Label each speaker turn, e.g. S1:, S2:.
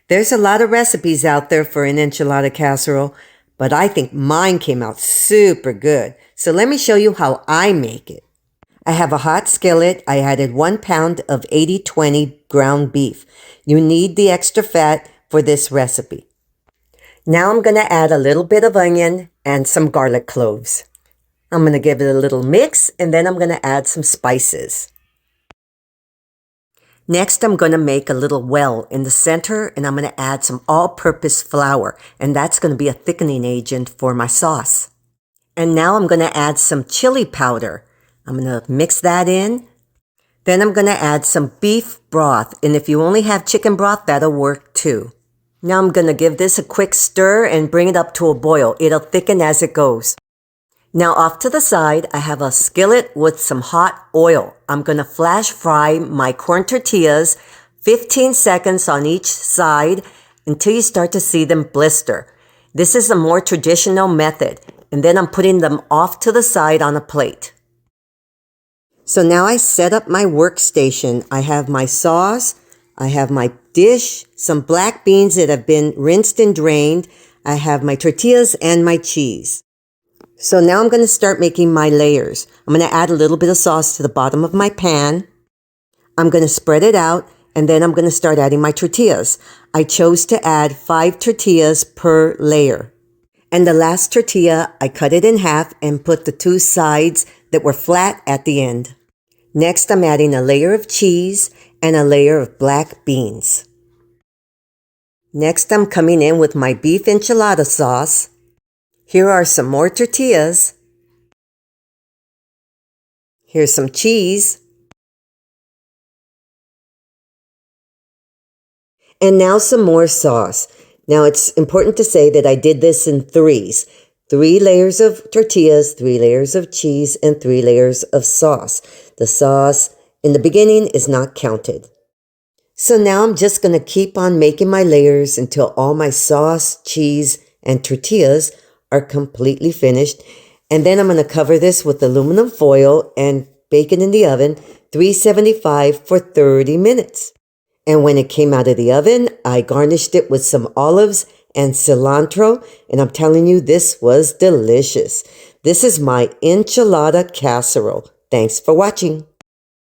S1: There's a lot of recipes out there for an enchilada casserole, but I think mine came out super good. So let me show you how I make it. I have a hot skillet. I added 1 pound of 80/20 ground beef. You need the extra fat for this recipe. Now I'm going to add a little bit of onion and some garlic cloves. I'm going to give it a little mix, and then I'm going to add some spices. Next, I'm going to make a little well in the center, and I'm going to add some all-purpose flour, and that's going to be a thickening agent for my sauce. And now I'm going to add some chili powder. I'm going to mix that in. Then I'm going to add some beef broth, and if you only have chicken broth, that'll work too. Now I'm going to give this a quick stir and bring it up to a boil. It'll thicken as it goes. Now off to the side, I have a skillet with some hot oil. I'm going to flash fry my corn tortillas 15 seconds on each side until you start to see them blister. This is a more traditional method, and then I'm putting them off to the side on a plate. So now I set up my workstation. I have my sauce, I have my dish, some black beans that have been rinsed and drained. I have my tortillas and my cheese. So now I'm going to start making my layers. I'm going to add a little bit of sauce to the bottom of my pan. I'm going to spread it out, and then I'm going to start adding my tortillas. I chose to add 5 tortillas per layer. And the last tortilla, I cut it in half and put the 2 sides that were flat at the end. Next, I'm adding a layer of cheese and a layer of black beans. Next, I'm coming in with my beef enchilada sauce. Here are some more tortillas. Here's some cheese. And now some more sauce. Now it's important to say that I did this in 3s. 3 layers of tortillas, 3 layers of cheese, and 3 layers of sauce. The sauce in the beginning is not counted. So now I'm just going to keep on making my layers until all my sauce, cheese, and tortillas are completely finished. And then I'm going to cover this with aluminum foil and bake it in the oven, 375 for 30 minutes. And when it came out of the oven, I garnished it with some olives and cilantro, and I'm telling you, this was delicious. This is my enchilada casserole. Thanks for watching.